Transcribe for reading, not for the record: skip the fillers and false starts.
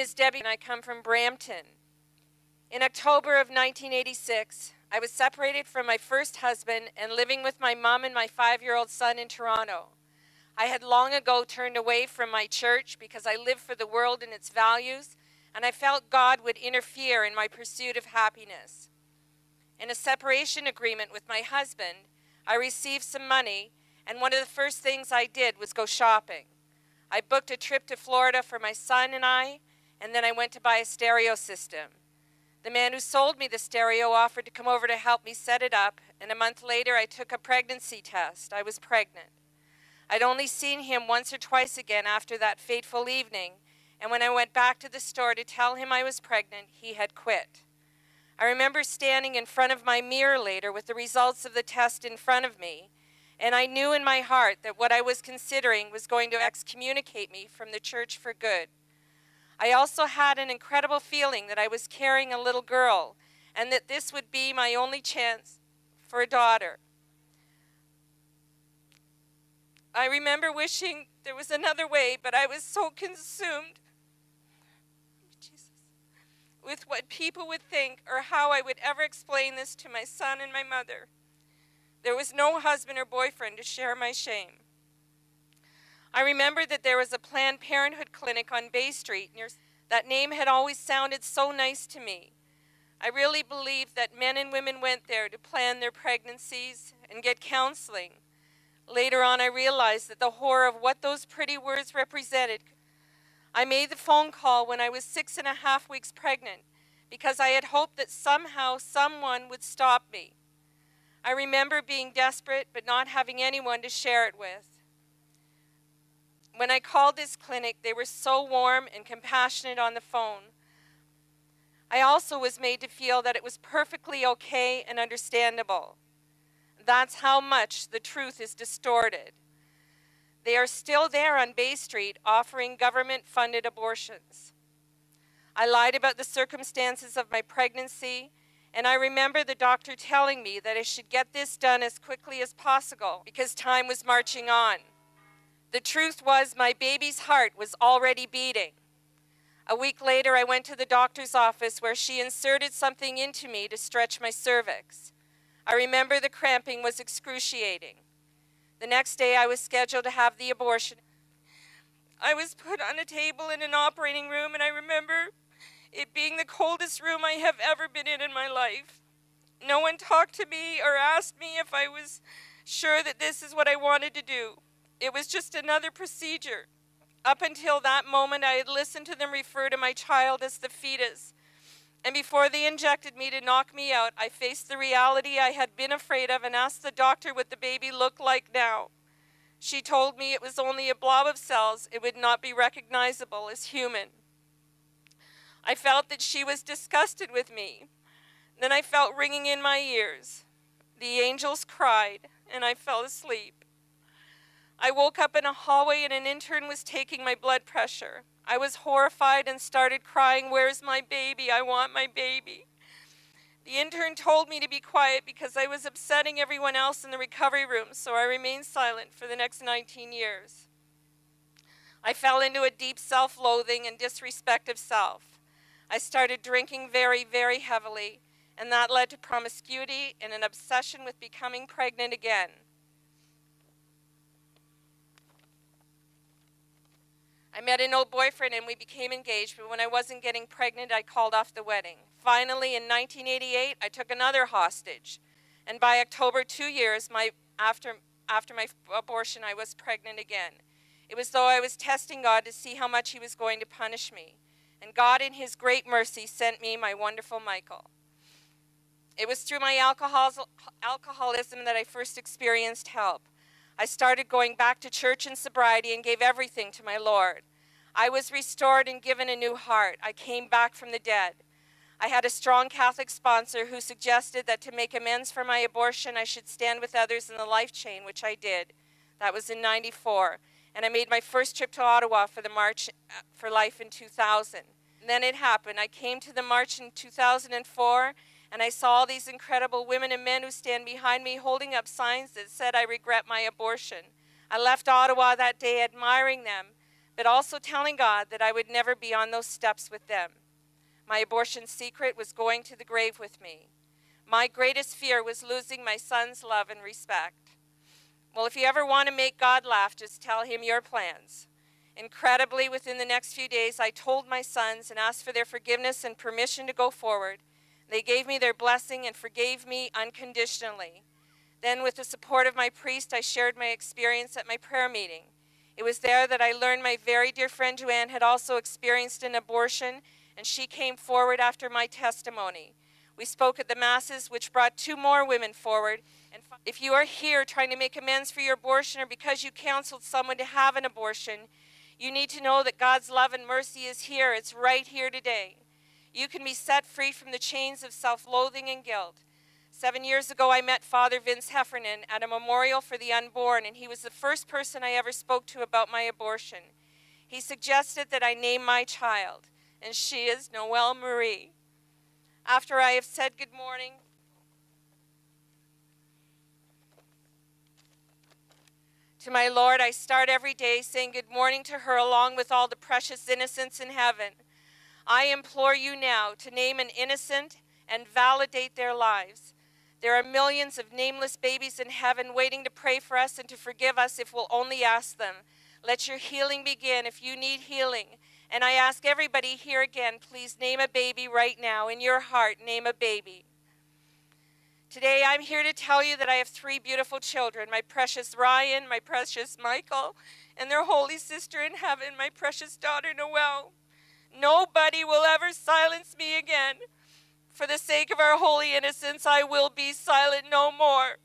is Debbie, and I come from Brampton. In October of 1986, I was separated from my first husband and living with my mom and my 5-year-old son in Toronto. I had long ago turned away from my church because I lived for the world and its values, and I felt God would interfere in my pursuit of happiness. In a separation agreement with my husband, I received some money, and one of the first things I did was go shopping. I booked a trip to Florida for my son and then I went to buy a stereo system. The man who sold me the stereo offered to come over to help me set it up, and a month later I took a pregnancy test. I was pregnant. I'd only seen him once or twice again after that fateful evening, and when I went back to the store to tell him I was pregnant, he had quit. I remember standing in front of my mirror later with the results of the test in front of me, and I knew in my heart that what I was considering was going to excommunicate me from the church for good. I also had an incredible feeling that I was carrying a little girl and that this would be my only chance for a daughter. I remember wishing there was another way, but I was so consumed with what people would think or how I would ever explain this to my son and my mother. There was no husband or boyfriend to share my shame. I remember that there was a Planned Parenthood clinic on Bay Street. That name had always sounded so nice to me. I really believed that men and women went there to plan their pregnancies and get counseling. Later on, I realized that the horror of what those pretty words represented. I made the phone call when I was 6.5 weeks pregnant because I had hoped that somehow someone would stop me. I remember being desperate but not having anyone to share it with. When I called this clinic, they were so warm and compassionate on the phone. I also was made to feel that it was perfectly okay and understandable. That's how much the truth is distorted. They are still there on Bay Street offering government-funded abortions. I lied about the circumstances of my pregnancy, and I remember the doctor telling me that I should get this done as quickly as possible because time was marching on. The truth was my baby's heart was already beating. A week later, I went to the doctor's office where she inserted something into me to stretch my cervix. I remember the cramping was excruciating. The next day, I was scheduled to have the abortion. I was put on a table in an operating room, and I remember it being the coldest room I have ever been in my life. No one talked to me or asked me if I was sure that this is what I wanted to do. It was just another procedure. Up until that moment, I had listened to them refer to my child as the fetus. And before they injected me to knock me out, I faced the reality I had been afraid of and asked the doctor what the baby looked like now. She told me it was only a blob of cells. It would not be recognizable as human. I felt that she was disgusted with me. Then I felt ringing in my ears. The angels cried, and I fell asleep. I woke up in a hallway and an intern was taking my blood pressure. I was horrified and started crying, "Where's my baby? I want my baby." The intern told me to be quiet because I was upsetting everyone else in the recovery room, so I remained silent for the next 19 years. I fell into a deep self-loathing and disrespect of self. I started drinking very, very heavily, and that led to promiscuity and an obsession with becoming pregnant again. I met an old boyfriend and we became engaged, but when I wasn't getting pregnant, I called off the wedding. Finally, in 1988, I took another hostage. And by October, 2 years after my abortion, I was pregnant again. It was though I was testing God to see how much he was going to punish me. And God, in his great mercy, sent me my wonderful Michael. It was through my alcoholism that I first experienced help. I started going back to church and sobriety and gave everything to my Lord. I was restored and given a new heart. I came back from the dead. I had a strong Catholic sponsor who suggested that to make amends for my abortion, I should stand with others in the life chain, which I did. That was in '94. And I made my first trip to Ottawa for the March for Life in 2000. And then it happened. I came to the March in 2004, and I saw all these incredible women and men who stand behind me holding up signs that said, "I regret my abortion." I left Ottawa that day admiring them, but also telling God that I would never be on those steps with them. My abortion secret was going to the grave with me. My greatest fear was losing my son's love and respect. Well, if you ever want to make God laugh, just tell him your plans. Incredibly, within the next few days, I told my sons and asked for their forgiveness and permission to go forward. They gave me their blessing and forgave me unconditionally. Then, with the support of my priest, I shared my experience at my prayer meeting. It was there that I learned my very dear friend Joanne had also experienced an abortion, and she came forward after my testimony. We spoke at the masses, which brought 2 more women forward. And if you are here trying to make amends for your abortion or because you counseled someone to have an abortion, you need to know that God's love and mercy is here. It's right here today. You can be set free from the chains of self-loathing and guilt. 7 years ago, I met Father Vince Heffernan at a memorial for the unborn, and he was the first person I ever spoke to about my abortion. He suggested that I name my child, and she is Noelle Marie. After I have said good morning to my Lord, I start every day saying good morning to her along with all the precious innocents in heaven. I implore you now to name an innocent and validate their lives. There are millions of nameless babies in heaven waiting to pray for us and to forgive us if we'll only ask them. Let your healing begin if you need healing. And I ask everybody here again, please name a baby right now. In your heart, name a baby. Today I'm here to tell you that I have 3 beautiful children, my precious Ryan, my precious Michael, and their holy sister in heaven, my precious daughter Noelle. Nobody will ever silence me again. For the sake of our holy innocence, I will be silent no more.